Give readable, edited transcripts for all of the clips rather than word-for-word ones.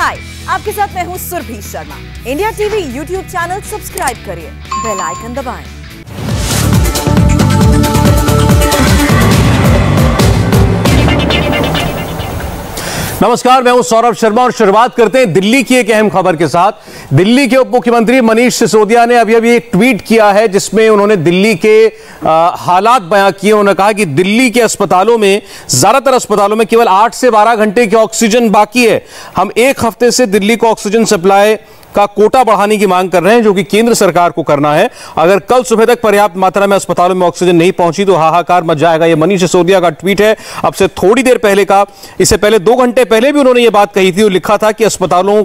हाय, आपके साथ मैं हूं Surabhi Sharma. India TV YouTube channel subscribe करिए, बेल आइकन दबाएं। नमस्कार, मैं हूं सौरभ शर्मा और शुरुआत करते हैं दिल्ली की एक अहम खबर के साथ। दिल्ली के उप मुख्यमंत्री मनीष सिसोदिया ने अभी एक ट्वीट किया है जिसमें उन्होंने दिल्ली के हालात बयां किए। उन्होंने कहा कि दिल्ली के अस्पतालों में, ज्यादातर अस्पतालों में केवल 8 से 12 घंटे की ऑक्सीजन बाकी है। हम एक हफ्ते से दिल्ली को ऑक्सीजन सप्लाई का कोटा बढ़ाने की मांग कर रहे हैं, जो कि केंद्र सरकार को करना है। अगर कल सुबह तक पर्याप्त मात्रा में अस्पतालों में ऑक्सीजन नहीं पहुंची तो हाहाकार मच जाएगा। यह मनीष सिसोदिया का ट्वीट है, अब से थोड़ी देर पहले का। इससे पहले 2 घंटे पहले भी उन्होंने यह बात कही थी और लिखा था कि अस्पतालों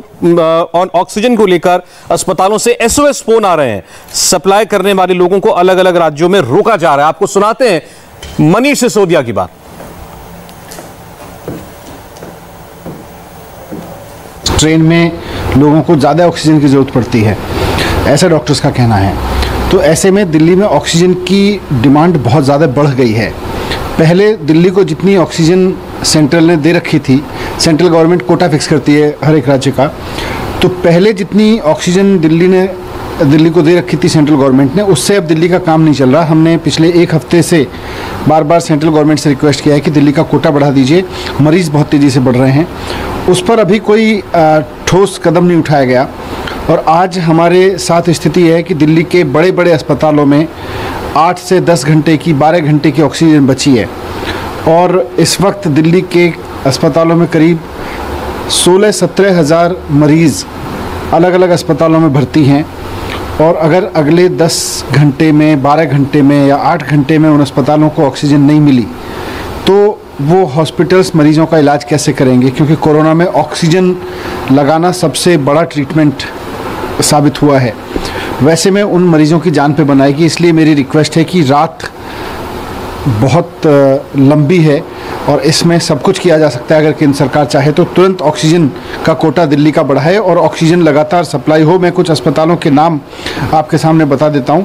ऑक्सीजन को लेकर अस्पतालों से SOS फोन आ रहे हैं। सप्लाई करने वाले लोगों को अलग अलग राज्यों में रोका जा रहा है। आपको सुनाते हैं मनीष सिसोदिया की बात। ट्रेन में लोगों को ज़्यादा ऑक्सीजन की ज़रूरत पड़ती है, ऐसा डॉक्टर्स का कहना है। तो ऐसे में दिल्ली में ऑक्सीजन की डिमांड बहुत ज़्यादा बढ़ गई है। पहले दिल्ली को जितनी ऑक्सीजन सेंट्रल ने दे रखी थी, सेंट्रल गवर्नमेंट कोटा फिक्स करती है हर एक राज्य का, तो पहले जितनी ऑक्सीजन दिल्ली को दे रखी थी सेंट्रल गवर्नमेंट ने, उससे अब दिल्ली का काम नहीं चल रहा। हमने पिछले 1 हफ्ते से बार बार सेंट्रल गवर्नमेंट से रिक्वेस्ट किया है कि दिल्ली का कोटा बढ़ा दीजिए, मरीज़ बहुत तेज़ी से बढ़ रहे हैं। उस पर अभी कोई ठोस कदम नहीं उठाया गया। और आज हमारे साथ स्थिति है कि दिल्ली के बड़े बड़े अस्पतालों में 8 से 10 घंटे की, 12 घंटे की ऑक्सीजन बची है। और इस वक्त दिल्ली के अस्पतालों में करीब 16-17 हज़ार मरीज़ अलग अलग अस्पतालों में भर्ती हैं। और अगर अगले 10 घंटे में, 12 घंटे में या 8 घंटे में उन अस्पतालों को ऑक्सीजन नहीं मिली तो वो हॉस्पिटल्स मरीज़ों का इलाज कैसे करेंगे, क्योंकि कोरोना में ऑक्सीजन लगाना सबसे बड़ा ट्रीटमेंट साबित हुआ है। वैसे में उन मरीज़ों की जान पे बनाएगी। इसलिए मेरी रिक्वेस्ट है कि रात बहुत लंबी है और इसमें सब कुछ किया जा सकता है। अगर केंद्र सरकार चाहे तो तुरंत ऑक्सीजन का कोटा दिल्ली का बढ़ाए और ऑक्सीजन लगातार सप्लाई हो। मैं कुछ अस्पतालों के नाम आपके सामने बता देता हूं।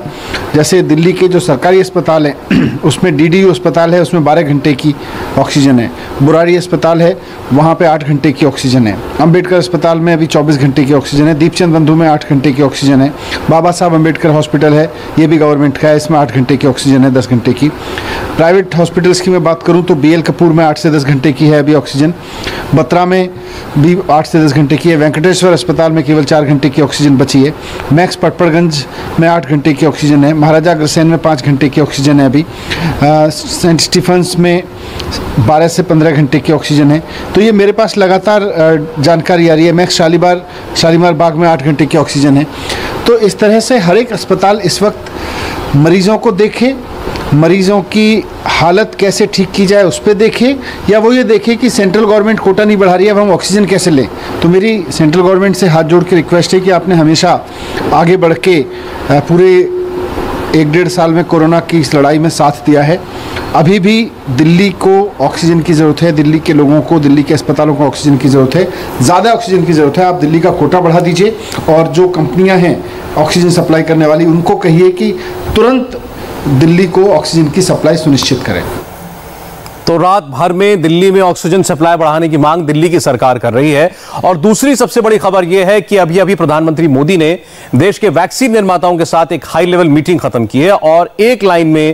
जैसे दिल्ली के जो सरकारी अस्पताल हैं उसमें DDU अस्पताल है, उसमें 12 घंटे की ऑक्सीजन है। बुराड़ी अस्पताल है, वहाँ पर 8 घंटे की ऑक्सीजन है। अम्बेडकर अस्पताल में अभी 24 घंटे की ऑक्सीजन है। दीपचंद बंधु में 8 घंटे की ऑक्सीजन है। बाबा साहब अम्बेडकर हॉस्पिटल है, ये भी गवर्नमेंट का है, इसमें 8 घंटे की ऑक्सीजन है, 10 घंटे की। प्राइवेट हॉस्पिटल्स की मैं बात करूं तो BL कपूर में 8 से 10 घंटे की है अभी ऑक्सीजन। बत्रा में भी 8 से 10 घंटे की है। वेंकटेश्वर अस्पताल में केवल 4 घंटे की ऑक्सीजन बची है। मैक्स पटपड़गंज में 8 घंटे की ऑक्सीजन है। महाराजा अग्रसेन में 5 घंटे की ऑक्सीजन है अभी। सेंट स्टीफेंस में 12 से 15 घंटे की ऑक्सीजन है। तो ये मेरे पास लगातार जानकारी आ रही है। मैक्स शालीमार बाग में 8 घंटे की ऑक्सीजन है। तो इस तरह से हर एक अस्पताल इस वक्त मरीज़ों को देखे, मरीज़ों की हालत कैसे ठीक की जाए उस पर देखे, या वो ये देखे कि सेंट्रल गवर्नमेंट कोटा नहीं बढ़ा रही है, अब हम ऑक्सीजन कैसे लें। तो मेरी सेंट्रल गवर्नमेंट से हाथ जोड़ के रिक्वेस्ट है कि आपने हमेशा आगे बढ़ के पूरे 1-1.5 साल में कोरोना की इस लड़ाई में साथ दिया है। अभी भी दिल्ली को ऑक्सीजन की ज़रूरत है, दिल्ली के लोगों को, दिल्ली के अस्पतालों को ऑक्सीजन की ज़रूरत है, ज़्यादा ऑक्सीजन की ज़रूरत है। आप दिल्ली का कोटा बढ़ा दीजिए और जो कंपनियां हैं ऑक्सीजन सप्लाई करने वाली, उनको कहिए कि तुरंत दिल्ली को ऑक्सीजन की सप्लाई सुनिश्चित करें। तो रात भर में दिल्ली में ऑक्सीजन सप्लाई बढ़ाने की मांग दिल्ली की सरकार कर रही है। और दूसरी सबसे बड़ी खबर यह है कि अभी प्रधानमंत्री मोदी ने देश के वैक्सीन निर्माताओं के साथ एक हाई लेवल मीटिंग खत्म की है और एक लाइन में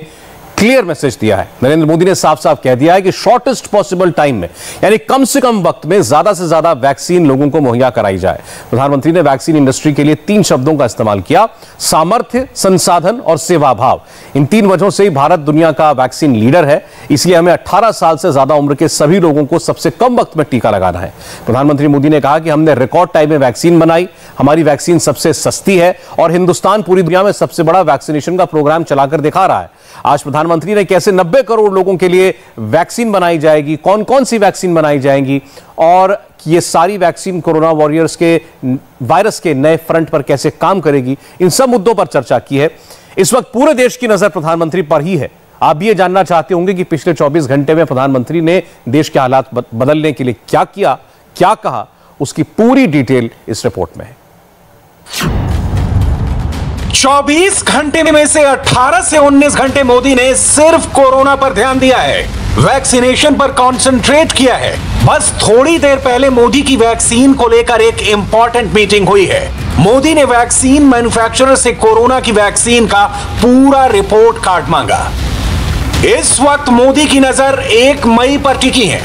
क्लियर मैसेज दिया है। नरेंद्र मोदी ने साफ साफ कह दिया है कि शॉर्टेस्ट पॉसिबल टाइम में, यानी कम से कम वक्त में ज्यादा से ज्यादा वैक्सीन लोगों को मुहैया कराई जाए। प्रधानमंत्री ने वैक्सीन इंडस्ट्री के लिए 3 शब्दों का इस्तेमाल किया: सामर्थ्य, संसाधन और सेवा भाव। इन 3 वजहों से ही भारत दुनिया का वैक्सीन लीडर है। इसलिए हमें 18 साल से ज्यादा उम्र के सभी लोगों को सबसे कम वक्त में टीका लगाना है। प्रधानमंत्री मोदी ने कहा कि हमने रिकॉर्ड टाइम में वैक्सीन बनाई, हमारी वैक्सीन सबसे सस्ती है और हिंदुस्तान पूरी दुनिया में सबसे बड़ा वैक्सीनेशन का प्रोग्राम चलाकर दिखा रहा है। आज प्रधानमंत्री ने कैसे 90 करोड़ लोगों के लिए वैक्सीन बनाई जाएगी, कौन कौन सी वैक्सीन बनाई जाएंगी और ये सारी वैक्सीन कोरोना वॉरियर्स के वायरस के नए फ्रंट पर कैसे काम करेगी, इन सब मुद्दों पर चर्चा की है। इस वक्त पूरे देश की नजर प्रधानमंत्री पर ही है। आप भी ये जानना चाहते होंगे कि पिछले 24 घंटे में प्रधानमंत्री ने देश के हालात बदलने के लिए क्या किया, क्या कहा, उसकी पूरी डिटेल इस रिपोर्ट में है। 24 घंटे में से 18 से 19 घंटे मोदी ने सिर्फ कोरोना पर ध्यान दिया है। वैक्सीनेशन पर कंसंट्रेट किया है। बस थोड़ी देर पहले मोदी की वैक्सीन को लेकर एक इंपॉर्टेंट मीटिंग हुई है। मोदी ने वैक्सीन मैन्युफैक्चरर से कोरोना की वैक्सीन का पूरा रिपोर्ट कार्ड मांगा। इस वक्त मोदी की नजर 1 मई पर टिकी है।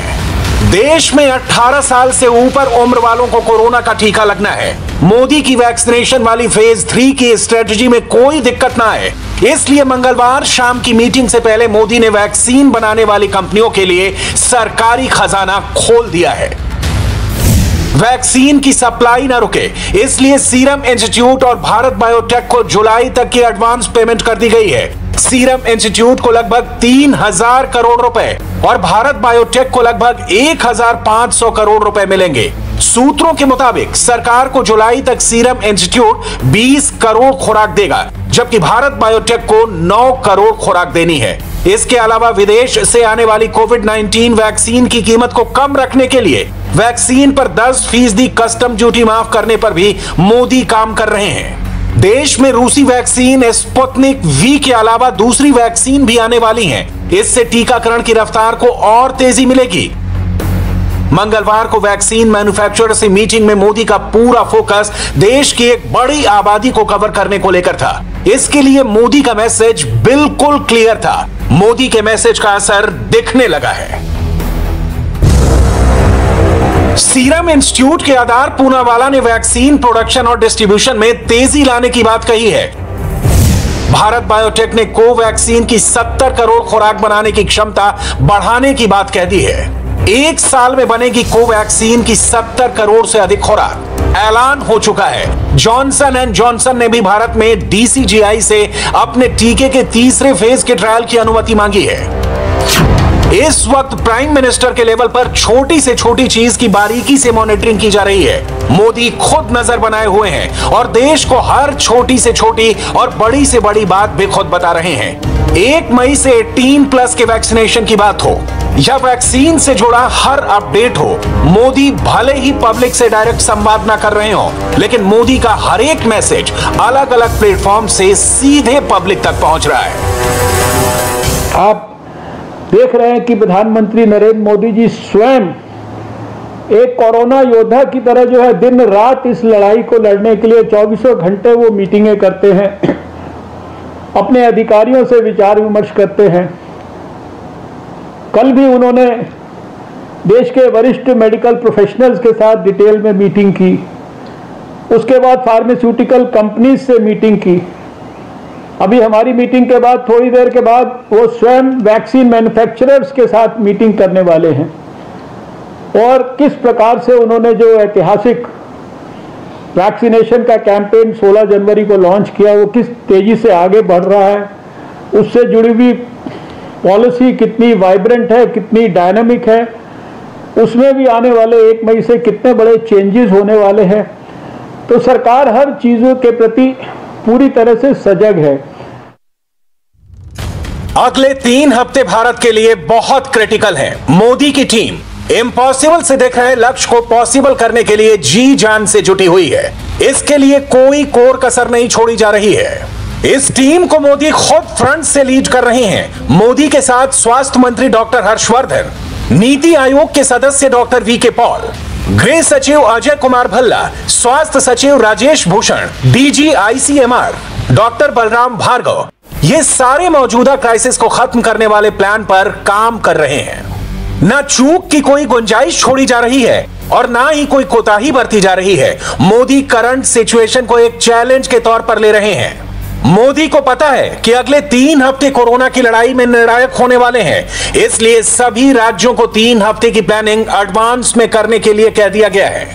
देश में 18 साल से ऊपर उम्र वालों को कोरोना का टीका लगना है। मोदी की वैक्सीनेशन वाली फेज 3 की स्ट्रेटजी में कोई दिक्कत ना आए, इसलिए मंगलवार शाम की मीटिंग से पहले मोदी ने वैक्सीन बनाने वाली कंपनियों के लिए सरकारी खजाना खोल दिया है। वैक्सीन की सप्लाई ना रुके, इसलिए सीरम इंस्टीट्यूट और भारत बायोटेक को जुलाई तक की एडवांस पेमेंट कर दी गई है। सीरम इंस्टीट्यूट को लगभग 3000 करोड़ रुपए और भारत बायोटेक को लगभग 1500 करोड़ रुपए मिलेंगे। सूत्रों के मुताबिक सरकार को जुलाई तक सीरम इंस्टीट्यूट 20 करोड़ खुराक देगा, जबकि भारत बायोटेक को 9 करोड़ खुराक देनी है। इसके अलावा विदेश से आने वाली कोविड-19 वैक्सीन की कीमत को कम रखने के लिए वैक्सीन पर 10% कस्टम ड्यूटी माफ करने पर भी मोदी काम कर रहे हैं। देश में रूसी वैक्सीन स्पुतनिक वी के अलावा दूसरी वैक्सीन भी आने वाली हैं। इससे टीकाकरण की रफ्तार को और तेजी मिलेगी। मंगलवार को वैक्सीन मैन्युफैक्चरर से मीटिंग में मोदी का पूरा फोकस देश की एक बड़ी आबादी को कवर करने को लेकर था। इसके लिए मोदी का मैसेज बिल्कुल क्लियर था। मोदी के मैसेज का असर दिखने लगा है। सीरम इंस्टीट्यूट के आधार पूनावाला ने वैक्सीन प्रोडक्शन और डिस्ट्रीब्यूशन में तेजी लाने की बात कही है। भारत बायोटेक ने कोवैक्सीन की 70 करोड़ खुराक बनाने की क्षमता बढ़ाने की बात कह दी है। 1 साल में बनेगी कोवैक्सीन की 70 करोड़ से अधिक खुराक। ऐलान हो चुका है। जॉनसन एंड जॉनसन ने भी भारत में DCGI से अपने टीके के तीसरे फेज के ट्रायल की अनुमति मांगी है। इस वक्त प्राइम मिनिस्टर के लेवल पर छोटी से छोटी चीज की बारीकी से मॉनिटरिंग की जा रही है। मोदी खुद नजर बनाए हुए हैं और देश को हर छोटी से छोटी और बड़ी से बड़ी बात भी खुद बता रहे हैं। 1 मई से 18+ के वैक्सीनेशन की बात हो या वैक्सीन से जुड़ा हर अपडेट हो, मोदी भले ही पब्लिक से डायरेक्ट संवाद ना कर रहे हो, लेकिन मोदी का हर एक मैसेज अलग अलग प्लेटफॉर्म से सीधे पब्लिक तक पहुंच रहा है। आप देख रहे हैं कि प्रधानमंत्री नरेंद्र मोदी जी स्वयं एक कोरोना योद्धा की तरह जो है दिन रात इस लड़ाई को लड़ने के लिए 24 घंटे वो मीटिंगें करते हैं, अपने अधिकारियों से विचार विमर्श करते हैं। कल भी उन्होंने देश के वरिष्ठ मेडिकल प्रोफेशनल्स के साथ डिटेल में मीटिंग की। उसके बाद फार्मास्यूटिकल कंपनीज से मीटिंग की। अभी हमारी मीटिंग के बाद थोड़ी देर के बाद वो स्वयं वैक्सीन मैन्युफैक्चरर्स के साथ मीटिंग करने वाले हैं और किस प्रकार से उन्होंने जो ऐतिहासिक वैक्सीनेशन का कैंपेन 16 जनवरी को लॉन्च किया, वो किस तेजी से आगे बढ़ रहा है, उससे जुड़ी हुई पॉलिसी कितनी वाइब्रेंट है, कितनी डायनामिक है, उसमें भी आने वाले 1 मई से कितने बड़े चेंजेस होने वाले हैं। तो सरकार हर चीज़ों के प्रति पूरी तरह से सजग है। अगले 3 हफ्ते भारत के लिए बहुत क्रिटिकल हैं। मोदी की टीम इम्पॉसिबल से दिख रहे लक्ष्य को पॉसिबल करने के लिए जी जान से जुटी हुई है। इसके लिए कोई कोर कसर नहीं छोड़ी जा रही है। इस टीम को मोदी खुद फ्रंट से लीड कर रहे हैं। मोदी के साथ स्वास्थ्य मंत्री डॉक्टर हर्षवर्धन, नीति आयोग के सदस्य डॉक्टर वी.के. पॉल, गृह सचिव अजय कुमार भल्ला, स्वास्थ्य सचिव Rajesh Bhushan, DG ICMR doctor Balram Bhargava, ये सारे मौजूदा क्राइसिस को खत्म करने वाले प्लान पर काम कर रहे हैं। ना चूक की कोई गुंजाइश छोड़ी जा रही है और ना ही कोई कोताही बरती जा रही है। मोदी करंट सिचुएशन को एक चैलेंज के तौर पर ले रहे हैं। मोदी को पता है कि अगले 3 हफ्ते कोरोना की लड़ाई में निर्णायक होने वाले हैं, इसलिए सभी राज्यों को 3 हफ्ते की प्लानिंग एडवांस में करने के लिए कह दिया गया है।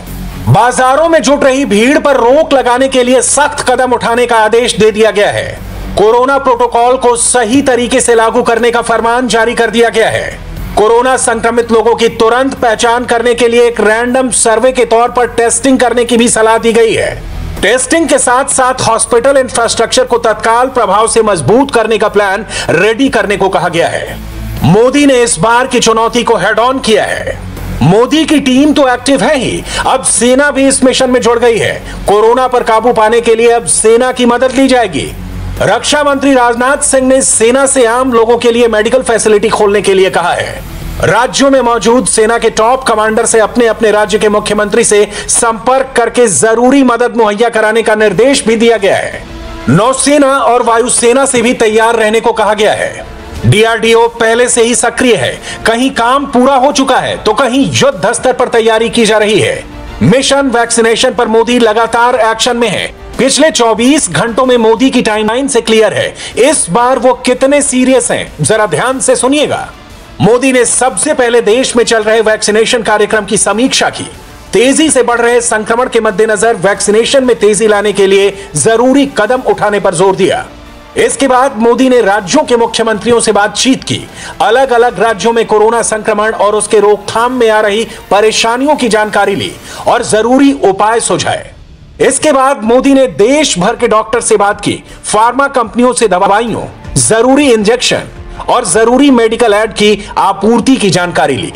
बाजारों में जुट रही भीड़ पर रोक लगाने के लिए सख्त कदम उठाने का आदेश दे दिया गया है। कोरोना प्रोटोकॉल को सही तरीके से लागू करने का फरमान जारी कर दिया गया है। कोरोना संक्रमित लोगों की तुरंत पहचान करने के लिए एक रैंडम सर्वे के तौर पर टेस्टिंग करने की भी सलाह दी गई है। टेस्टिंग के साथ साथ हॉस्पिटल इंफ्रास्ट्रक्चर को तत्काल प्रभाव से मजबूत करने का प्लान रेडी करने को कहा गया है। मोदी ने इस बार की चुनौती को हेड ऑन किया है। मोदी की टीम तो एक्टिव है ही, अब सेना भी इस मिशन में जुड़ गई है। कोरोना पर काबू पाने के लिए अब सेना की मदद ली जाएगी। रक्षा मंत्री राजनाथ सिंह ने सेना से आम लोगों के लिए मेडिकल फैसिलिटी खोलने के लिए कहा है। राज्यों में मौजूद सेना के टॉप कमांडर से अपने अपने राज्य के मुख्यमंत्री से संपर्क करके जरूरी मदद मुहैया कराने का निर्देश भी दिया गया है। नौसेना और वायुसेना से भी तैयार रहने को कहा गया है। डीआरडीओ पहले से ही सक्रिय है, कहीं काम पूरा हो चुका है तो कहीं युद्ध स्तर पर तैयारी की जा रही है। मिशन वैक्सीनेशन पर मोदी लगातार एक्शन में है। पिछले 24 घंटों में मोदी की टाइमलाइन से क्लियर है इस बार वो कितने सीरियस हैं, जरा ध्यान से सुनिएगा। मोदी ने सबसे पहले देश में चल रहे वैक्सीनेशन कार्यक्रम की समीक्षा की। तेजी से बढ़ रहे संक्रमण के मद्देनजर वैक्सीनेशन में तेजी लाने के लिए जरूरी कदम उठाने पर जोर दिया। इसके बाद मोदी ने राज्यों के मुख्यमंत्रियों से बातचीत की, अलग अलग राज्यों में कोरोना संक्रमण और उसके रोकथाम में आ रही परेशानियों की जानकारी ली और जरूरी उपाय सुझाए। इसके बाद मोदी ने देश भर के डॉक्टर से बात की, फार्मा कंपनियों से दवाइयों, जरूरी इंजेक्शन और जरूरी मेडिकल एड की आपूर्ति की जानकारी ली।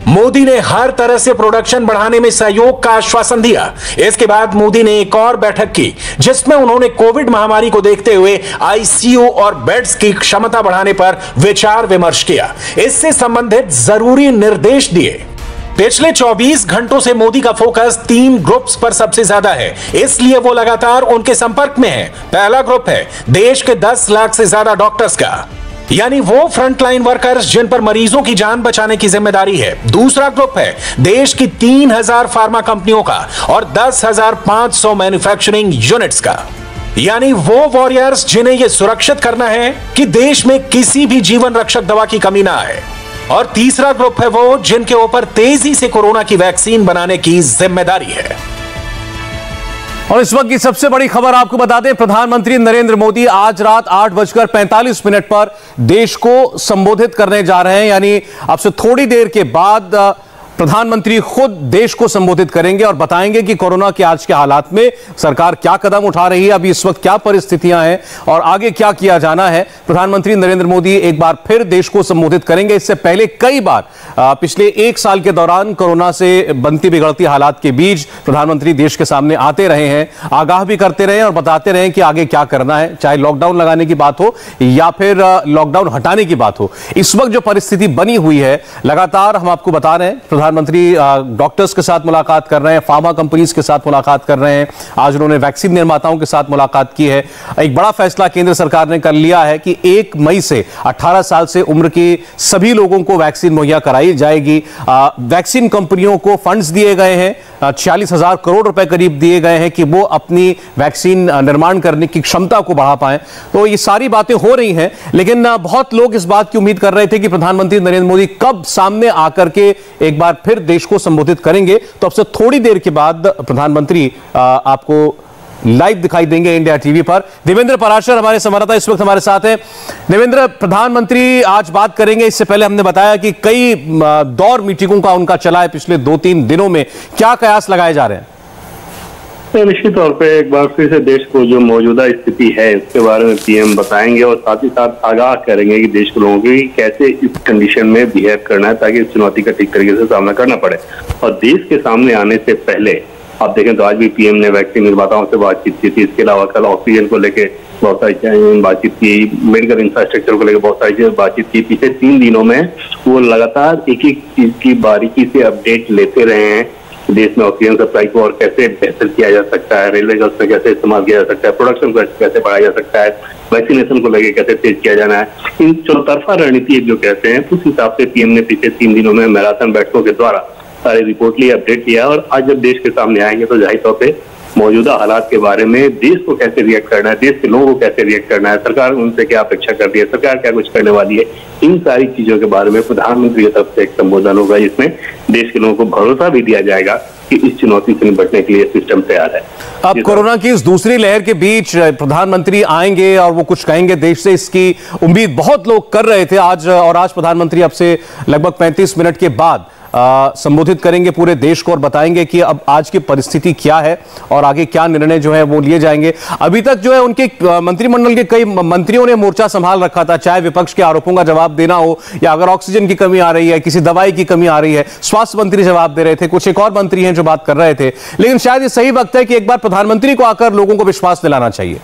मोदी ने हर तरह से प्रोडक्शन बढ़ाने में सहयोग का आश्वासन दिया। इसके बाद मोदी ने एक और बैठक की जिसमें उन्होंने कोविड महामारी को देखते हुए आईसीयू और बेड्स की क्षमता बढ़ाने पर विचार विमर्श किया। इससे संबंधित जरूरी निर्देश दिए। पिछले 24 घंटों से मोदी का फोकस 3 ग्रुप्स पर सबसे ज्यादा है, इसलिए वो लगातार उनके संपर्क में है। पहला ग्रुप है देश के 10 लाख से ज्यादा डॉक्टर्स का, यानी वो फ्रंटलाइन वर्कर्स जिन पर मरीजों की जान बचाने की जिम्मेदारी है। दूसरा ग्रुप है देश की 3000 फार्मा कंपनियों का और 10,500 मैन्युफैक्चरिंग यूनिट्स का, यानी वो वॉरियर्स जिन्हें यह सुरक्षित करना है कि देश में किसी भी जीवन रक्षक दवा की कमी ना आए। और तीसरा ग्रुप है वो जिनके ऊपर तेजी से कोरोना की वैक्सीन बनाने की जिम्मेदारी है। और इस वक्त की सबसे बड़ी खबर आपको बता दें, प्रधानमंत्री नरेंद्र मोदी आज रात 8:45 पर देश को संबोधित करने जा रहे हैं। यानी अब से थोड़ी देर के बाद प्रधानमंत्री खुद देश को संबोधित करेंगे और बताएंगे कि कोरोना के आज के हालात में सरकार क्या कदम उठा रही है, अभी इस वक्त क्या परिस्थितियां हैं और आगे क्या किया जाना है। प्रधानमंत्री नरेंद्र मोदी एक बार फिर देश को संबोधित करेंगे। इससे पहले कई बार पिछले 1 साल के दौरान कोरोना से बनती बिगड़ती हालात के बीच प्रधानमंत्री देश के सामने आते रहे हैं, आगाह भी करते रहे और बताते रहे कि आगे क्या करना है, चाहे लॉकडाउन लगाने की बात हो या फिर लॉकडाउन हटाने की बात हो। इस वक्त जो परिस्थिति बनी हुई है, लगातार हम आपको बता रहे हैं, प्रधानमंत्री डॉक्टर्स के साथ मुलाकात कर रहे हैं, फार्मा कंपनीज के साथ मुलाकात कर रहे हैं। आज उन्होंने वैक्सीन निर्माताओं के साथ मुलाकात की है। एक बड़ा फैसला केंद्र सरकार ने कर लिया है कि 1 मई से 18 साल से उम्र के सभी लोगों को वैक्सीन मुहैया कराई जाएगी। वैक्सीन कंपनियों को फंड्स दिए गए हैं, 46,000 करोड़ रुपए करीब दिए गए हैं कि वो अपनी वैक्सीन निर्माण करने की क्षमता को बढ़ा पाएं। तो ये सारी बातें हो रही हैं, लेकिन बहुत लोग इस बात की उम्मीद कर रहे थे कि प्रधानमंत्री नरेंद्र मोदी कब सामने आकर के एक बार फिर देश को संबोधित करेंगे। तो अब से थोड़ी देर के बाद प्रधानमंत्री आपको लाइव दिखाई देंगे इंडिया टीवी पर। देवेंद्र पराशर हमारे संवाददाता इस वक्त हमारे साथ हैं। देवेंद्र, प्रधानमंत्री आज बात करेंगे, इससे पहले हमने बताया कि कई दौर मीटिंगों का उनका चला है पिछले 2-3 दिनों में, क्या कयास लगाए जा रहे हैं? निश्चित तौर पे एक बार फिर से देश को जो मौजूदा स्थिति है उसके बारे में पीएम बताएंगे और साथ ही साथ आगाह करेंगे कि देश के लोगों की कैसे इस कंडीशन में बिहेव करना है ताकि इस चुनौती का ठीक तरीके से सामना करना पड़े। और देश के सामने आने से पहले आप देखें तो आज भी पीएम ने वैक्सीन निर्माताओं से बातचीत की थी। इसके अलावा कल ऑक्सीजन को लेकर बहुत सारी बातचीत की, मेडिकल इंफ्रास्ट्रक्चर को लेकर बहुत सारी बातचीत की। पिछले 3 दिनों में वो लगातार एक एक चीज की बारीकी से अपडेट लेते रहे हैं। देश में ऑक्सीजन सप्लाई को और कैसे बेहतर किया जा सकता है, रेलवे का उसमें कैसे इस्तेमाल किया जा सकता है, प्रोडक्शन को कैसे बढ़ाया जा सकता है, वैक्सीनेशन को लेकर कैसे तेज किया जाना है। इन चौतरफा रणनीति जो कहते हैं उस हिसाब से पीएम ने पिछले 3 दिनों में मैराथन बैठकों के द्वारा सारे रिपोर्ट लिए, अपडेट किया और आज जब देश के सामने आएंगे तो जाहिर तौर पे मौजूदा हालात के बारे में देश को कैसे रिएक्ट करना है, देश के लोगों को कैसे रिएक्ट करना है, सरकार उनसे क्या अपेक्षा कर रही है, सरकार क्या कुछ करने वाली है, इन सारी चीजों के बारे में प्रधानमंत्री की तरफ से एक संबोधन होगा जिसमें देश के लोगों को भरोसा भी दिया जाएगा कि इस चुनौती से निपटने के लिए सिस्टम तैयार है। अब कोरोना की इस दूसरी लहर के बीच प्रधानमंत्री आएंगे और वो कुछ कहेंगे देश से, इसकी उम्मीद बहुत लोग कर रहे थे। आज प्रधानमंत्री अब से लगभग 35 मिनट के बाद संबोधित करेंगे पूरे देश को और बताएंगे कि अब आज की परिस्थिति क्या है और आगे क्या निर्णय जो है वो लिए जाएंगे। अभी तक जो है उनके मंत्रिमंडल के कई मंत्रियों ने मोर्चा संभाल रखा था, चाहे विपक्ष के आरोपों का जवाब देना हो या अगर ऑक्सीजन की कमी आ रही है, किसी दवाई की कमी आ रही है, स्वास्थ्य मंत्री जवाब दे रहे थे, कुछ एक और मंत्री हैं जो बात कर रहे थे। लेकिन शायद ये सही वक्त है कि एक बार प्रधानमंत्री को आकर लोगों को विश्वास दिलाना चाहिए।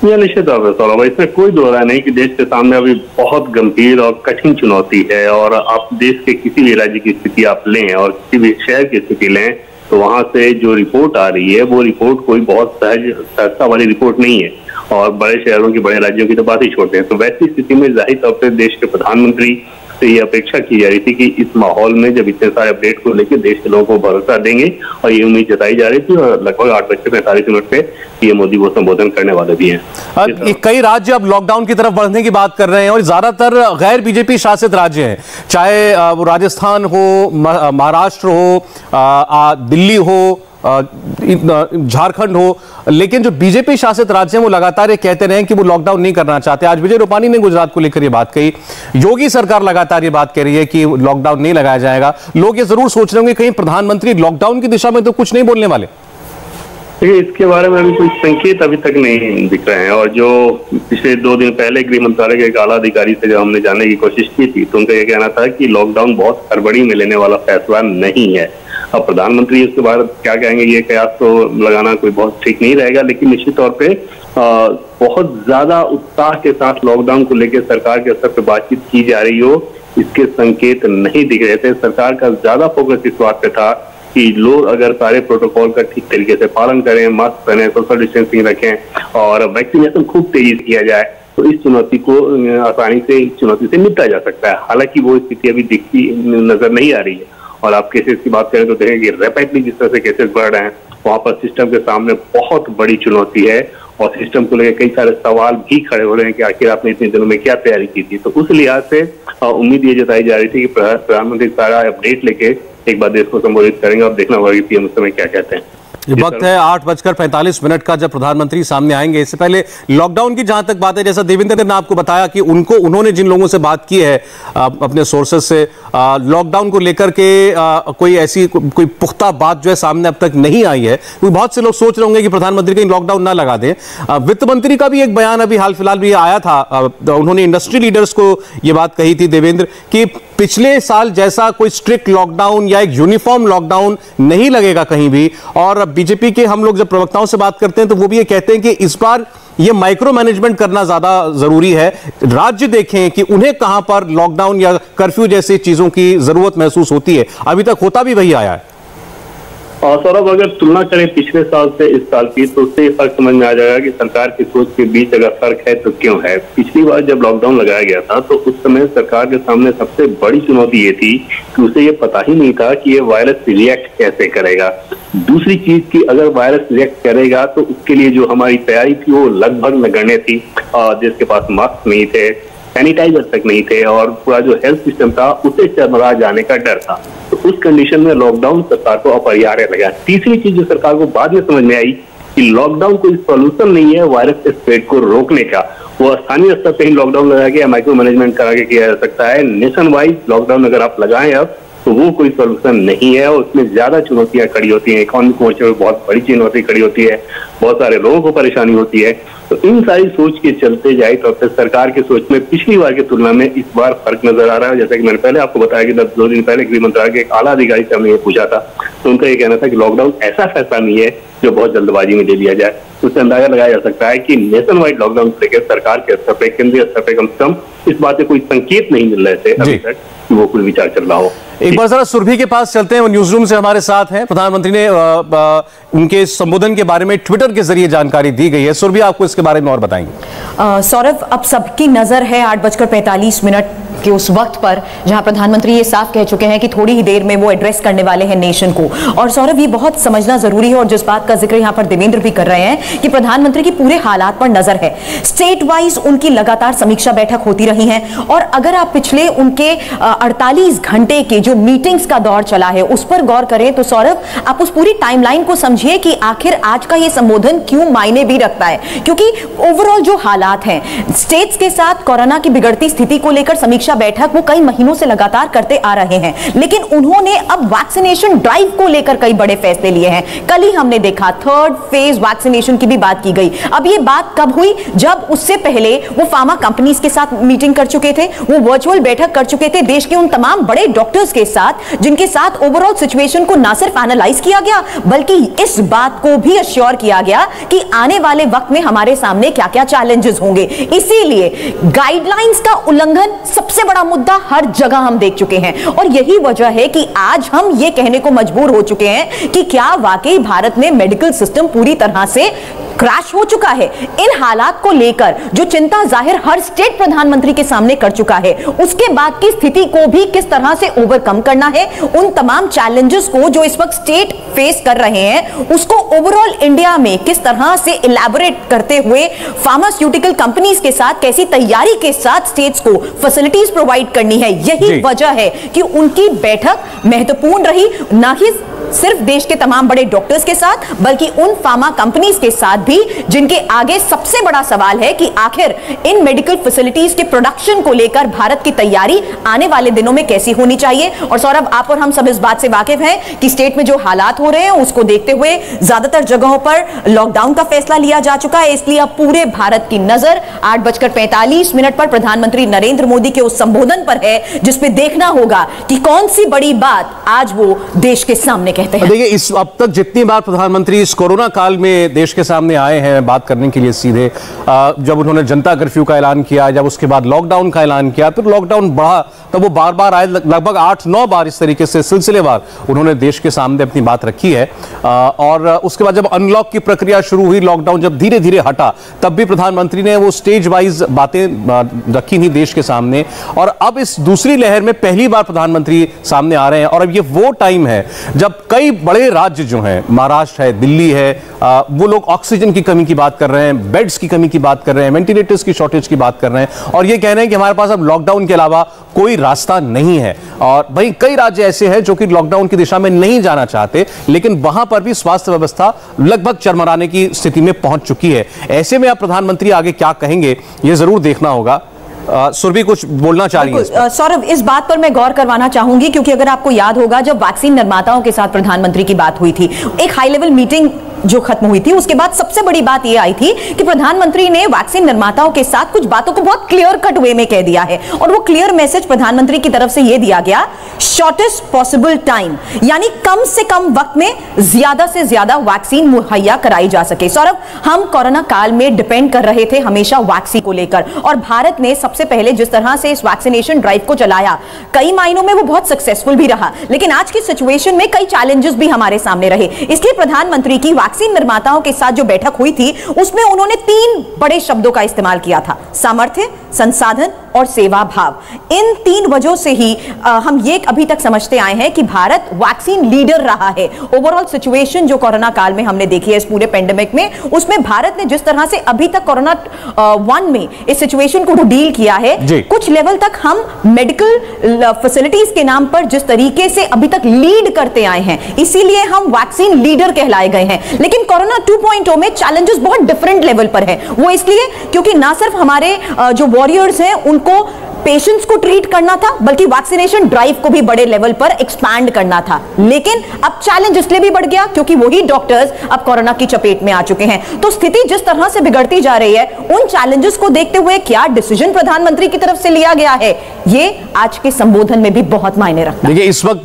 यह निश्चित तौर पर सौरभ, इसमें कोई दो राय नहीं कि देश के सामने अभी बहुत गंभीर और कठिन चुनौती है। और आप देश के किसी भी राज्य की स्थिति आप लें और किसी भी शहर की स्थिति लें तो वहां से जो रिपोर्ट आ रही है वो रिपोर्ट कोई बहुत सहजता वाली रिपोर्ट नहीं है। और बड़े शहरों की, बड़े राज्यों की तो बात ही छोड़ते हैं। तो वैसी स्थिति में जाहिर तौर पर देश के प्रधानमंत्री से ये अपेक्षा की जा रही थी कि इस माहौल में जब इतने सारे अपडेट को लेकर देश के लोगों को भरोसा देंगे, और ये उम्मीद जताई जा रही थी। और लगभग 8:45 पे पीएम मोदी वो संबोधन करने वाले भी हैं। कई राज्य अब लॉकडाउन की तरफ बढ़ने की बात कर रहे हैं और ज्यादातर गैर बीजेपी शासित राज्य हैं, चाहे वो राजस्थान हो, महाराष्ट्र हो, दिल्ली हो, झारखंड हो। लेकिन जो बीजेपी शासित राज्य हैं वो लगातार ये कहते रहे कि वो लॉकडाउन नहीं करना चाहते। आज विजय रूपानी ने गुजरात को लेकर ये बात कही, योगी सरकार लगातार ये बात कह रही है कि लॉकडाउन नहीं लगाया जाएगा। लोग ये जरूर सोच रहे होंगे कहीं प्रधानमंत्री लॉकडाउन की दिशा में तो कुछ नहीं बोलने वाले। देखिए, इसके बारे में अभी कोई संकेत अभी तक नहीं दिख रहे हैं। और जो पिछले 2 दिन पहले गृह मंत्रालय के एक आला अधिकारी से जब हमने जानने की कोशिश की थी तो उनका यह कहना था कि लॉकडाउन बहुत हड़बड़ी में लेने वाला फैसला नहीं है। अब प्रधानमंत्री उसके बाद क्या कहेंगे, ये कयास तो लगाना कोई बहुत ठीक नहीं रहेगा। लेकिन निश्चित तौर पे बहुत ज्यादा उत्साह के साथ लॉकडाउन को लेकर सरकार के स्तर पर बातचीत की जा रही हो, इसके संकेत नहीं दिख रहे थे। सरकार का ज्यादा फोकस इस बात पे था कि लोग अगर सारे प्रोटोकॉल का ठीक तरीके से पालन करें, मास्क पहने, सोशल डिस्टेंसिंग रखें और वैक्सीनेशन खूब तेजी से किया जाए तो इस चुनौती को आसानी से, इस चुनौती से निपटा जा सकता है। हालांकि वो स्थिति अभी दिखती नजर नहीं आ रही है। और आप केसेस की बात करें तो देखें कि रैपिडली जिस तरह से केसेस बढ़ रहे हैं वहां पर सिस्टम के सामने बहुत बड़ी चुनौती है। और सिस्टम को लेकर कई सारे सवाल भी खड़े हो रहे हैं कि आखिर आपने इतने दिनों में क्या तैयारी की थी। तो उस लिहाज से उम्मीद ये जताई जा रही थी कि प्रधानमंत्री सारा अपडेट लेके एक बार देश को संबोधित करेंगे। और देखना होगा कि पीएम उस समय क्या कहते हैं। ये वक्त है 8:45 का जब प्रधानमंत्री सामने आएंगे। इससे पहले लॉकडाउन की जहां तक बात है, जैसा देवेंद्र ने आपको बताया कि उन्होंने जिन लोगों से बात की है अपने सोर्सेज से, लॉकडाउन को लेकर के कोई ऐसी कोई पुख्ता बात जो है सामने अब तक नहीं आई है। बहुत से लोग सोच रहे होंगे कि प्रधानमंत्री कहीं लॉकडाउन ना लगा दें। वित्त मंत्री का भी एक बयान अभी हाल फिलहाल भी आया था, उन्होंने इंडस्ट्री लीडर्स को ये बात कही थी देवेंद्र कि पिछले साल जैसा कोई स्ट्रिक्ट लॉकडाउन या एक यूनिफॉर्म लॉकडाउन नहीं लगेगा कहीं भी। और बीजेपी के हम लोग जब प्रवक्ताओं से बात करते हैं तो वो भी ये कहते हैं कि इस बार ये माइक्रो मैनेजमेंट करना ज्यादा जरूरी है। राज्य देखें कि उन्हें कहां पर लॉकडाउन या कर्फ्यू जैसी चीजों की जरूरत महसूस होती है। अभी तक होता भी वही आया है। और सौरभ, अगर तुलना करें पिछले साल से इस साल की तो उससे फर्क समझ में आ जाएगा कि सरकार की सोच के बीच अगर फर्क है तो क्यों है। पिछली बार जब लॉकडाउन लगाया गया था तो उस समय सरकार के सामने सबसे बड़ी चुनौती ये थी कि उसे ये पता ही नहीं था कि ये वायरस रिएक्ट कैसे करेगा। दूसरी चीज कि अगर वायरस रिएक्ट करेगा तो उसके लिए जो हमारी तैयारी थी वो लगभग नगण्य थी। जिसके पास मास्क नहीं थे, सैनिटाइजर तक नहीं थे और पूरा जो हेल्थ सिस्टम था उसे चरमरा जाने का डर था। तो उस कंडीशन में लॉकडाउन सरकार को अपरिहार्य लगा। तीसरी चीज जो सरकार को बाद में समझ में आई कि लॉकडाउन कोई सॉल्यूशन नहीं है वायरस स्प्रेड को रोकने का। वो स्थानीय स्तर पे ही लॉकडाउन लगा के या माइक्रो मैनेजमेंट करा के किया जा सकता है। नेशन वाइज लॉकडाउन अगर आप लगाएं अब तो वो कोई सॉल्यूशन नहीं है और उसमें ज्यादा चुनौतियां खड़ी होती हैं। इकोनॉमिक मोर्चे में बहुत बड़ी चुनौती खड़ी होती है, बहुत सारे लोगों को परेशानी होती है। तो इन सारी सोच के चलते जाए तो फिर सरकार की सोच में पिछली बार की तुलना में इस बार फर्क नजर आ रहा है। जैसा कि मैंने पहले आपको बताया कि 2 दिन पहले गृह मंत्रालय के एक आला अधिकारी से हमने ये पूछा था तो उनका ये कहना था कि लॉकडाउन ऐसा फैसला नहीं है जो बहुत जल्दबाजी में ले लिया जाए। उससे अंदाजा लगाया जा सकता है कि नेशन वाइड लॉकडाउन को लेकर सरकार के स्तर पर, केंद्रीय स्तर पर कम से कम इस बात से कोई संकेत नहीं मिल रहे थे अभी तक कि वो कोई विचार चल रहा हो। एक बार जरा सुरभि के पास चलते हैं, वो न्यूज रूम से हमारे साथ हैं। प्रधानमंत्री ने उनके संबोधन के बारे में ट्विटर के जरिए जानकारी दी गई है। सुरभि, आपको इसके बारे में और बताएंगे। सौरभ, अब सबकी नजर है 8:45 के उस वक्त पर जहां प्रधानमंत्री ये साफ कह चुके हैं कि थोड़ी ही देर में वो एड्रेस करने वाले हैं नेशन को। और सौरभ, ये बहुत समझना जरूरी है और जिस बात का जिक्र यहां पर देवेंद्र भी कर रहे हैं कि प्रधानमंत्री की पूरे हालात पर नजर है। स्टेट वाइज उनकी लगातार समीक्षा बैठक होती रही है और अगर आप पिछले उनके 48 घंटे के जो मीटिंग्स का दौर चला है उस पर गौर करें तो सौरभ, आप उस पूरी टाइमलाइन को समझिए कि आखिर आज का ये संबोधन क्यों मायने भी रखता है। क्योंकि ओवरऑल जो हालात हैं, स्टेट्स के साथ कोरोना की बिगड़ती स्थिति को लेकर समीक्षा समीक्षा बैठक वो कई महीनों से लगातार करते आ रहे हैं, लेकिन उन्होंने अब वैक्सीनेशन ड्राइव को लेकर कई बड़े फैसले लिए हैं। कल ही हमने देखा 3rd फेज वैक्सीनेशन की भी बात की गई। अब ये बात कब हुई? जब उससे पहले वो फार्मा कंपनीज के साथ मीटिंग कर चुके थे, वो वर्चुअल बैठक कर चुके थे देश के उन तमाम बड़े डॉक्टर्स के साथ जिनके साथ ओवरऑल सिचुएशन को ना सिर्फ एनालाइज किया गया बल्कि इस बात को भी अश्योर किया गया कि आने वाले वक्त में हमारे सामने क्या क्या चैलेंजेस होंगे। इसीलिए गाइडलाइंस का उल्लंघन सबसे बड़ा मुद्दा हर जगह हम देख चुके हैं और यही वजह है कि आज हम ये कहने को मजबूर हो चुके हैं कि क्या वाकई भारत में मेडिकल सिस्टम पूरी तरह से क्रैश हो चुका है। इन हालात को लेकर जो चिंता जाहिर हर स्टेट प्रधानमंत्री के सामने कर चुका है, उसके बाद की स्थिति को भी किस तरह से ओवरकम करना है, उन तमाम चैलेंजेस को जो इस वक्त स्टेट फेस कर रहे हैं उसको ओवरऑल इंडिया में किस तरह से इलैबोरेट करते हुए फार्मास्यूटिकल कंपनीज के साथ कैसी तैयारी के साथ स्टेट्स को फैसिलिटीज प्रोवाइड करनी है। यही वजह है कि उनकी बैठक महत्वपूर्ण रही, ना कि सिर्फ देश के तमाम बड़े डॉक्टर्स के साथ बल्कि उन फार्मा कंपनीज के साथ भी जिनके आगे सबसे बड़ा सवाल है कि आखिर इन मेडिकल फैसिलिटीज के प्रोडक्शन को लेकर भारत की तैयारी आने वाले दिनों में कैसी होनी चाहिए। और सौरभ, आप और हम सब इस बात से वाकिफ हैं कि स्टेट में जो हालात हो रहे हैं उसको देखते हुए ज्यादातर जगहों पर लॉकडाउन का फैसला लिया जा चुका है। इसलिए अब पूरे भारत की नजर 8:45 पर प्रधानमंत्री नरेंद्र मोदी के उस संबोधन पर है जिसमें देखना होगा कि कौन सी बड़ी बात आज वो देश के सामने देखिए, इस अब तक जितनी बार प्रधानमंत्री इस कोरोना काल में देश के सामने आए हैं बात करने के लिए सीधे, जब उन्होंने जनता कर्फ्यू का ऐलान किया, जब उसके बाद लॉकडाउन का ऐलान किया, फिर लॉकडाउन बढ़ा, तब वो बार बार आए, लगभग 8-9 बार इस तरीके से सिलसिलेवार उन्होंने देश के सामने अपनी बात रखी है। और उसके बाद जब अनलॉक की प्रक्रिया शुरू हुई, लॉकडाउन जब धीरे धीरे हटा, तब भी प्रधानमंत्री ने वो स्टेज वाइज बातें रखी थी देश के सामने। और अब इस दूसरी लहर में पहली बार प्रधानमंत्री सामने आ रहे हैं और अब ये वो टाइम है जब कई बड़े राज्य जो हैं, महाराष्ट्र है, दिल्ली है, वो लोग ऑक्सीजन की कमी की बात कर रहे हैं, बेड्स की कमी की बात कर रहे हैं, वेंटिलेटर्स की शॉर्टेज की बात कर रहे हैं और ये कह रहे हैं कि हमारे पास अब लॉकडाउन के अलावा कोई रास्ता नहीं है। और वहीं कई राज्य ऐसे हैं जो कि लॉकडाउन की दिशा में नहीं जाना चाहते, लेकिन वहां पर भी स्वास्थ्य व्यवस्था लगभग चरमराने की स्थिति में पहुंच चुकी है। ऐसे में अब प्रधानमंत्री आगे क्या कहेंगे ये जरूर देखना होगा। सुरभि कुछ बोलना चाह रही है? सौरभ, इस बात पर मैं गौर करवाना चाहूंगी क्योंकि अगर आपको याद होगा जब वैक्सीन निर्माताओं के साथ प्रधानमंत्री की बात हुई थी, एक हाई लेवल मीटिंग जो खत्म हुई थी, उसके बाद सबसे बड़ी बात यह आई थी कि प्रधानमंत्री ने वैक्सीन निर्माताओं के साथ कुछ बातों को बहुत क्लियर कट वे में कह दिया है और वो क्लियर मैसेज प्रधानमंत्री की तरफ से यह दिया गया, शॉर्टेस्ट पॉसिबल टाइम, यानी कम से कम वक्त में ज्यादा से ज्यादा वैक्सीन मुहैया कराई जा सके। सौरभ, हम कोरोना काल में डिपेंड कर रहे थे हमेशा वैक्सीन को लेकर और भारत ने सबसे पहले जिस तरह से इस वैक्सीनेशन ड्राइव को चलाया, कई मायनों में वो बहुत सक्सेसफुल भी रहा, लेकिन आज की सिचुएशन में कई चैलेंजेस भी हमारे सामने रहे। इसलिए प्रधानमंत्री की वैक्सीन निर्माताओं के साथ जो बैठक हुई थी उसमें उन्होंने 3 बड़े शब्दों का इस्तेमाल किया था, सामर्थ्य, संसाधन और सेवा भाव। इन 3 वजहों से ही हम ये अभी तक समझते आए हैं कि भारत वैक्सीन लीडर रहा है। ओवरऑल सिचुएशन जो कोरोना काल में हमने देखी है इस पूरे पेंडेमिक में, उसमें भारत ने जिस तरह से अभी तक कोरोना 1 में इस सिचुएशन को डील किया है, कुछ लेवल तक हम मेडिकल फैसिलिटीज के नाम पर जिस तरीके से अभी तक लीड करते आए हैं, इसीलिए हम वैक्सीन लीडर कहलाए गए हैं। लेकिन कोरोना 2.0 में चैलेंजेस बहुत डिफरेंट लेवल पर है। वो इसलिए क्योंकि ना सिर्फ हमारे जो वॉरियर्स हैं उनको पेशेंट्स को ट्रीट करना था, बल्कि वैक्सीनेशन ड्राइव को भी बड़े लेवल पर एक्सपैंड करना था। लेकिन अब चैलेंज इसलिए भी बढ़ गया क्योंकि वही डॉक्टर्स अब कोरोना की चपेट में आ चुके हैं। तो स्थिति जिस तरह से बिगड़ती जा रही है, उन चैलेंजेस को देखते हुए क्या डिसीजन प्रधानमंत्री की तरफ से लिया गया है, ये आज के संबोधन में भी बहुत मायने रखता है। देखिए, इस वक्त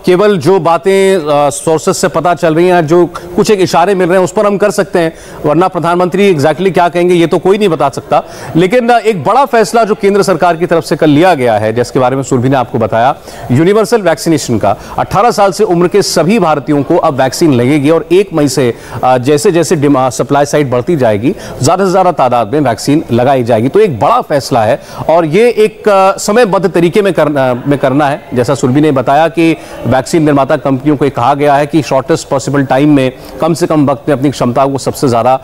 केवल जो बातें सोर्सेस से पता चल रही हैं, जो कुछ एक इशारे मिल रहे हैं, उस पर हम कर सकते हैं, वरना प्रधानमंत्री एग्जैक्टली क्या कहेंगे ये तो कोई नहीं बता सकता। लेकिन एक बड़ा फैसला जो केंद्र सरकार की तरफ से कल लिया गया है, जिसके बारे में सुरभि ने आपको बताया, यूनिवर्सल वैक्सीनेशन का। 18 साल से उम्र के सभी भारतीयों को अब वैक्सीन लगेगी और 1 मई से जैसे जैसे सप्लाई साइड बढ़ती जाएगी, ज्यादा से ज्यादा तादाद में वैक्सीन लगाई जाएगी। तो एक बड़ा फैसला है और ये एक समयबद्ध तरीके में करना है। जैसा सुरभि ने बताया कि वैक्सीन निर्माता कंपनियों को कहा गया है कि शॉर्टेस्ट पॉसिबल टाइम में, कम से कम वक्त में अपनी क्षमता को सबसे ज्यादा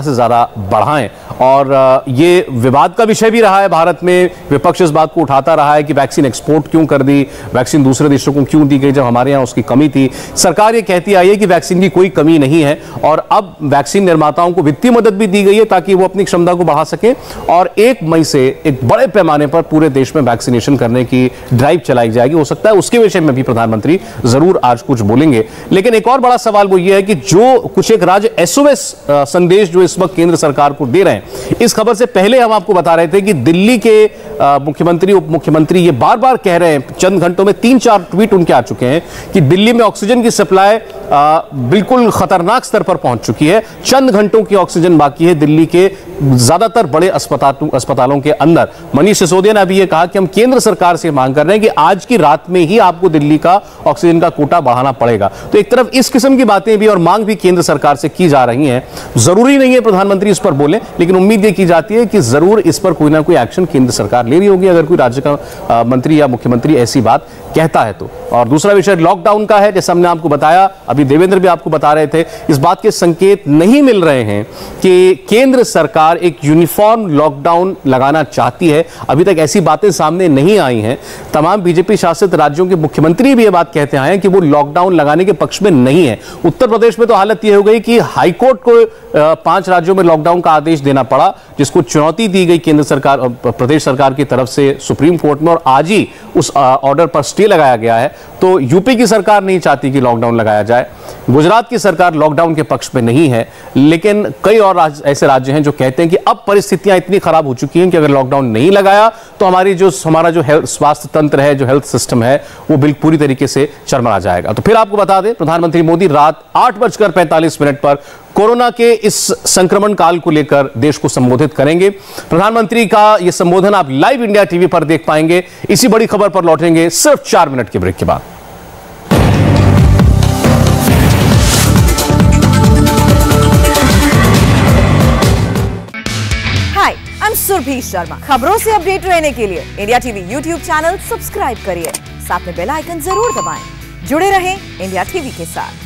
से ज्यादा बढ़ाएं। और ये विवाद का विषय भी रहा है भारत में। विपक्ष विपक्ष इस बात को उठाता रहा है कि वैक्सीन एक्सपोर्ट क्यों कर दी, वैक्सीन दूसरे देशों को क्यों दी गई जब हमारे यहाँ उसकी कमी थी। सरकार ये कहती आई है कि वैक्सीन की कोई कमी नहीं है और अब वैक्सीन निर्माताओं को वित्तीय मदद भी दी गई है ताकि वो अपनी क्षमता को बढ़ा सके और 1 मई से एक बड़े पैमाने पर पूरे देश में वैक्सीनेशन करने की ड्राइव चलाई जाएगी। हो सकता है उसके विषय में भी प्रधानमंत्री जरूर आज कुछ बोलेंगे। लेकिन एक और बड़ा सवाल वो ये है कि जो कुछ एक राज्य SOS संदेश जो इस वक्त केंद्र सरकार को दे रहे हैं, इस खबर से पहले हम आपको बता रहे थे कि दिल्ली के मुख्यमंत्री उप मुख्यमंत्री ये बार बार कह रहे हैं, चंद घंटों में 3-4 ट्वीट उनके आ चुके हैं कि दिल्ली में ऑक्सीजन की सप्लाई बिल्कुल खतरनाक स्तर पर पहुंच चुकी है। चंद घंटों की ऑक्सीजन बाकी है दिल्ली के ज्यादातर बड़े अस्पतालों के अंदर। मनीष सिसोदिया ने अभी ये कहा कि हम केंद्र सरकार से मांग कर रहे हैं कि आज की रात में ही आपको दिल्ली का ऑक्सीजन का कोटा बढ़ाना पड़ेगा। तो एक तरफ इस किस्म की बातें भी और मांग भी केंद्र सरकार से की जा रही हैं। जरूरी नहीं है प्रधानमंत्री इस पर बोले, लेकिन उम्मीद ये की जाती है कि जरूर इस पर कोई ना कोई एक्शन केंद्र सरकार ले रही होगी अगर कोई राज्य का मंत्री या मुख्यमंत्री ऐसी बात कहता है तो। और दूसरा विषय लॉकडाउन का है। जैसे हमने आपको बताया, अभी देवेंद्र भी आपको बता रहे थे, इस बात के संकेत नहीं मिल रहे हैं कि केंद्र सरकार एक यूनिफॉर्म लॉकडाउन लगाना चाहती है। अभी तक ऐसी बातें सामने नहीं आई हैं। तमाम बीजेपी शासित राज्यों के मुख्यमंत्री भी ये बात कहते आए हैं कि वो लॉकडाउन लगाने के पक्ष में नहीं है। उत्तर प्रदेश में तो हालत यह हो गई कि हाईकोर्ट को 5 राज्यों में लॉकडाउन का आदेश देना पड़ा, जिसको चुनौती दी गई केंद्र सरकार प्रदेश सरकार की तरफ से सुप्रीम कोर्ट में, और आज ही उस ऑर्डर पर स्टे लगाया गया है। तो यूपी की सरकार नहीं चाहती कि लॉकडाउन लगाया जाए, गुजरात की सरकार लॉकडाउन के पक्ष में नहीं है, लेकिन कई और ऐसे राज्य हैं जो कहते हैं कि अब परिस्थितियां इतनी खराब हो चुकी हैं कि अगर लॉकडाउन नहीं लगाया तो हमारा जो हेल्थ स्वास्थ्य तंत्र है, जो हेल्थ सिस्टम है, वो बिल्कुल पूरी तरीके से चरमरा जाएगा। तो फिर आपको बता दें, प्रधानमंत्री मोदी रात 8:45 पर कोरोना के इस संक्रमण काल को लेकर देश को संबोधित करेंगे। प्रधानमंत्री का यह संबोधन आप लाइव इंडिया टीवी पर देख पाएंगे। इसी बड़ी खबर पर लौटेंगे सिर्फ 4 मिनट के ब्रेक के बाद। हाय, आई एम सुरभि शर्मा। खबरों से अपडेट रहने के लिए India TV YouTube channel subscribe करिए, साथ में बेल आइकन जरूर दबाएं। जुड़े रहें इंडिया टीवी के साथ।